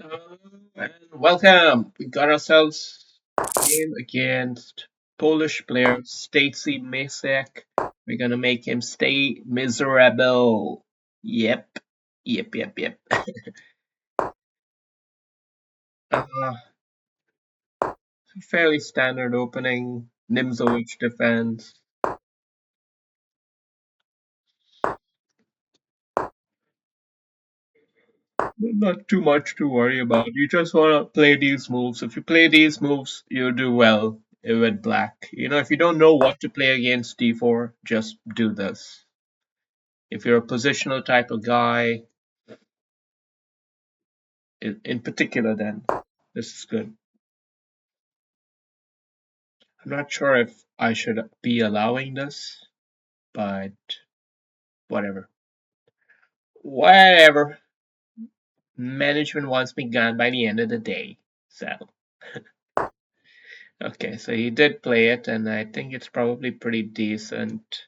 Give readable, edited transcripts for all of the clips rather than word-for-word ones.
And welcome. We got ourselves a game against Polish player Stacy Masek. We're gonna make him stay miserable. Yep. Yep. Uh, Fairly standard opening. Nimzowicz defense. Not too much to worry about. You just wanna play these moves. If you play these moves, you'll do well with black. If you don't know what to play against d4, just do this. If you're a positional type of guy, in particular, then this is good. I'm not sure if I should be allowing this, but whatever. Whatever. Management wants me gone by the end of the day. So, okay, so he did play it, and I think it's probably pretty decent.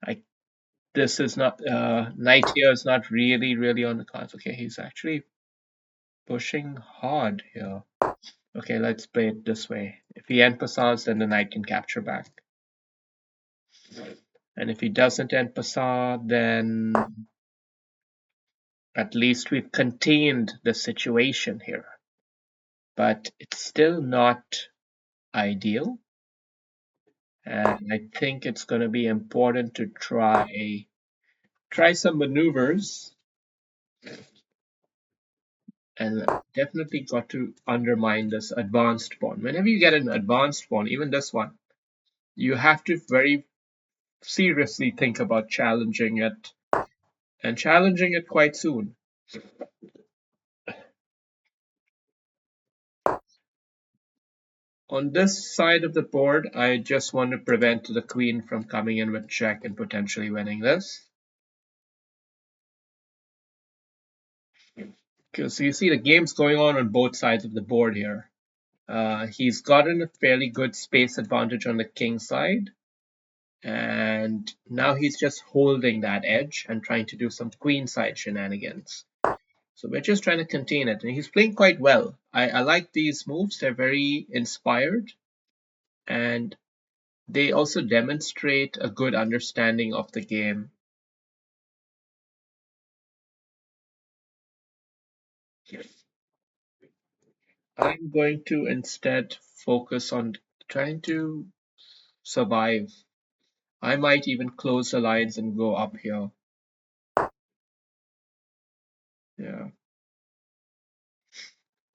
I This is not knight here is not really on the cards. Okay, he's actually pushing hard here. Okay, let's play it this way. If he en passes, then the knight can capture back. And if he doesn't en passar, then at least we've contained the situation here. But it's still not ideal. And I think it's going to be important to try some maneuvers. And definitely got to undermine this advanced pawn. Whenever you get an advanced pawn, even this one, you have to very seriously think about challenging it, and challenging it quite soon. On this side of the board, I just want to prevent the queen from coming in with check and potentially winning this. Because you see the game's going on both sides of the board here. He's gotten a fairly good space advantage on the king side. And now he's just holding that edge and trying to do some queen side shenanigans. So we're just trying to contain it. And he's playing quite well. I like these moves. They're very inspired. And they also demonstrate a good understanding of the game. I'm going to instead focus on trying to survive. I might even close the lines and go up here. Yeah.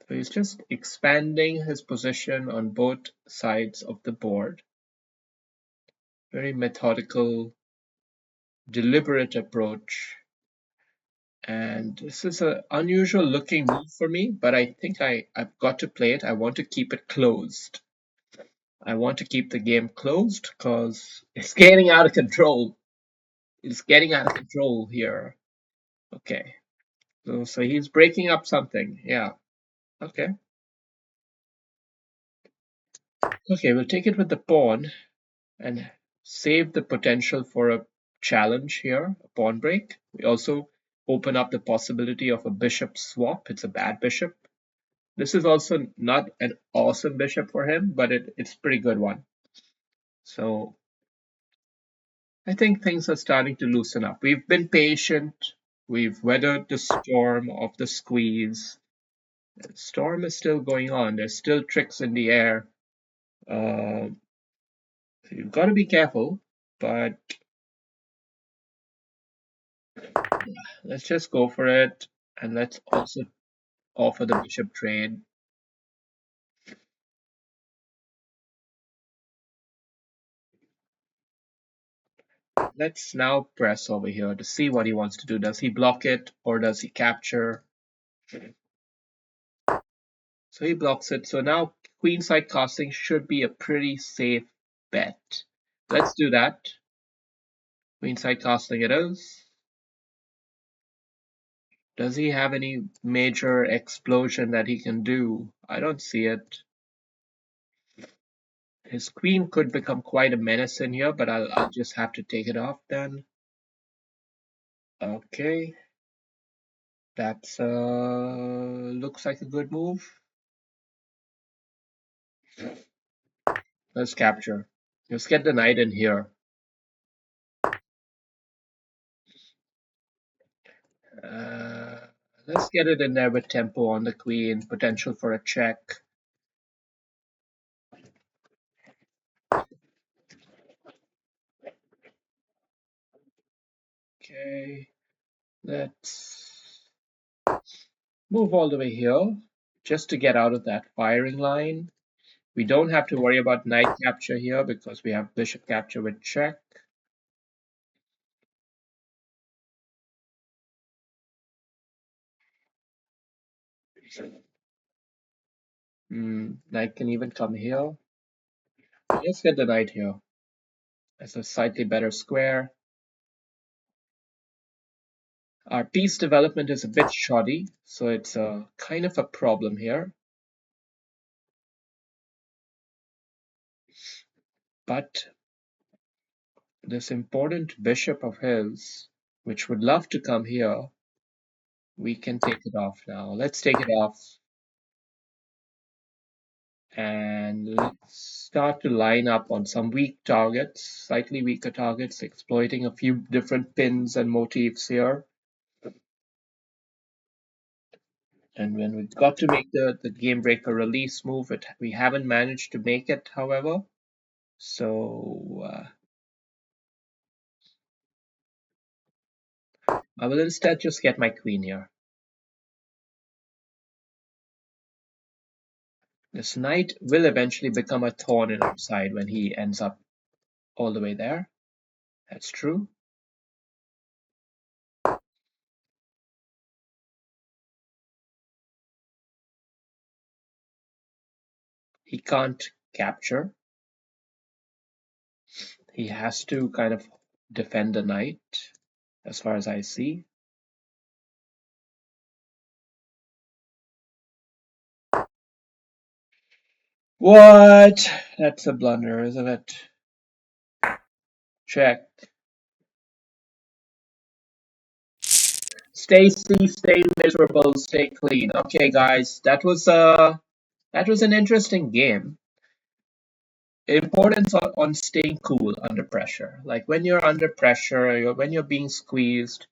So he's just expanding his position on both sides of the board. Very methodical, deliberate approach. And this is an unusual looking move for me, but I think I've got to play it. I want to keep it closed. I want to keep the game closed because it's getting out of control. It's getting out of control here. Okay. So he's breaking up something. Yeah. Okay. Okay, we'll take it with the pawn and save the potential for a challenge here, a pawn break. We also open up the possibility of a bishop swap. It's a bad bishop. This is also not an awesome bishop for him, but it's a pretty good one. So I think things are starting to loosen up. We've been patient. We've weathered the storm of the squeeze. The storm is still going on. There's still tricks in the air. So you've got to be careful, but let's just go for it. And let's also offer the bishop trade. Let's now press over here to see what he wants to do. Does he block it or does he capture? So he blocks it. So now queenside casting should be a pretty safe bet. Let's do that. Queenside casting it is. Does he have any major explosion that he can do? I don't see it. His queen could become quite a menace in here, but I'll just have to take it off then. Okay. That's looks like a good move. Let's capture. Let's get the knight in here. Uh, let's get it in there with tempo on the queen, potential for a check. Okay, let's move all the way here just to get out of that firing line. We don't have to worry about knight capture here because we have bishop capture with check. Knight can even come here. Let's get the knight here. It's a slightly better square. Our piece development is a bit shoddy, so it's a kind of a problem here. But this important bishop of his, which would love to come here, we can take it off now. Let's take it off. And let's start to line up on some weak targets, slightly weaker targets, exploiting a few different pins and motifs here. And when we got to make the game breaker release move, we haven't managed to make it, however. So I will instead just get my queen here. This knight will eventually become a thorn in our side when he ends up all the way there. That's true. He can't capture. He has to kind of defend the knight, as far as I see. What? That's a blunder, isn't it? Check. Stacy, stay miserable, stay clean. Okay, guys, that was an interesting game. Importance on staying cool under pressure. Like when you're under pressure, when you're being squeezed,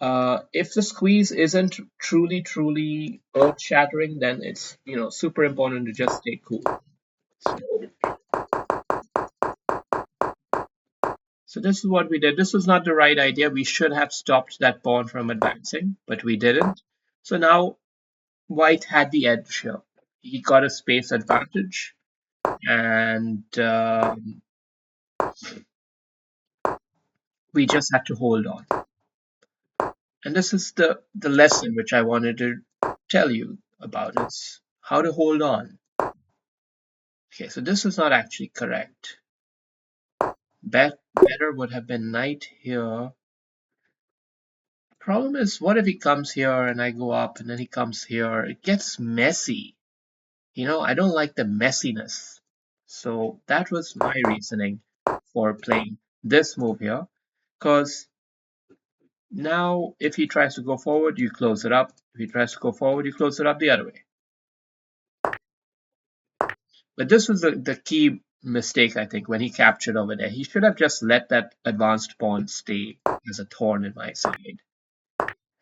if the squeeze isn't truly earth-shattering, then it's super important to just stay cool. So this is what we did. This was not the right idea. We should have stopped that pawn from advancing, but we didn't. So now White had the edge here. He got a space advantage, and we just had to hold on. And this is the lesson which I wanted to tell you about. It's how to hold on. Okay, so this is not actually correct. Better would have been knight here. Problem is, what if he comes here and I go up and then he comes here? It gets messy. I don't like the messiness. So that was my reasoning for playing this move here. Because now if he tries to go forward, you close it up. If he tries to go forward, you close it up the other way. But this was the key mistake, I think, when he captured over there. He should have just let that advanced pawn stay as a thorn in my side.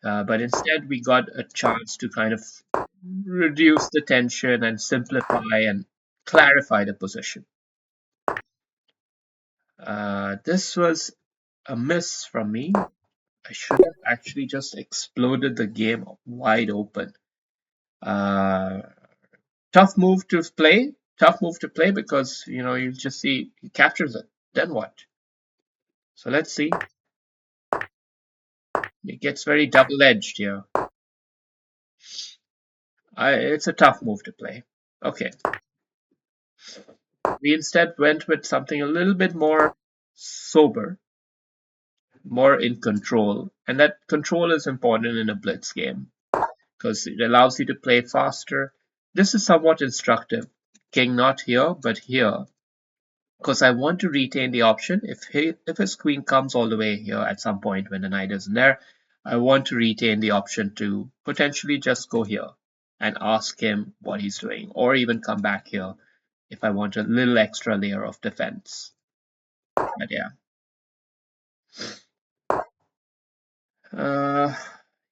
But instead, we got a chance to kind of reduce the tension and simplify and clarify the position. This was a miss from me. I should have actually just exploded the game wide open. Tough move to play. Tough move to play because you just see he captures it. Then what? So let's see. It gets very double-edged here. It's a tough move to play. Okay. We instead went with something a little bit more sober, more in control. And that control is important in a blitz game because it allows you to play faster. This is somewhat instructive. King not here, but here. Because I want to retain the option if his queen comes all the way here at some point when the knight isn't there. I want to retain the option to potentially just go here and ask him what he's doing, or even come back here if I want a little extra layer of defense. But yeah.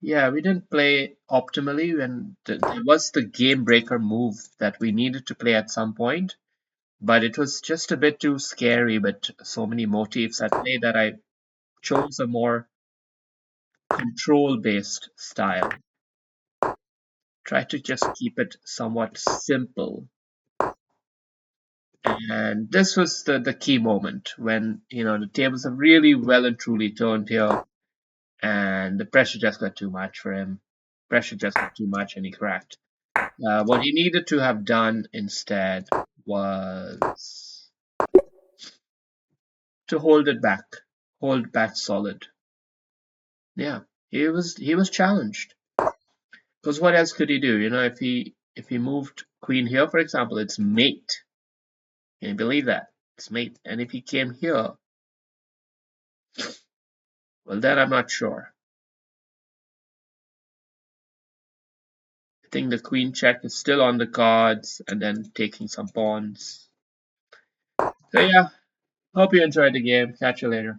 Yeah, we didn't play optimally when there was the game breaker move that we needed to play at some point, but it was just a bit too scary with so many motifs at play that I chose a more control-based style. Try to just keep it somewhat simple. And this was the key moment when, the tables have really well and truly turned here, and the pressure just got too much for him. Pressure just got too much, and he cracked. What he needed to have done instead was to hold back solid. Yeah, he was challenged. Because what else could he do? If he moved queen here, for example, it's mate. Can you believe that? It's mate. And if he came here, well, then I'm not sure. I think the queen check is still on the cards, and then taking some pawns. So yeah, hope you enjoyed the game. Catch you later.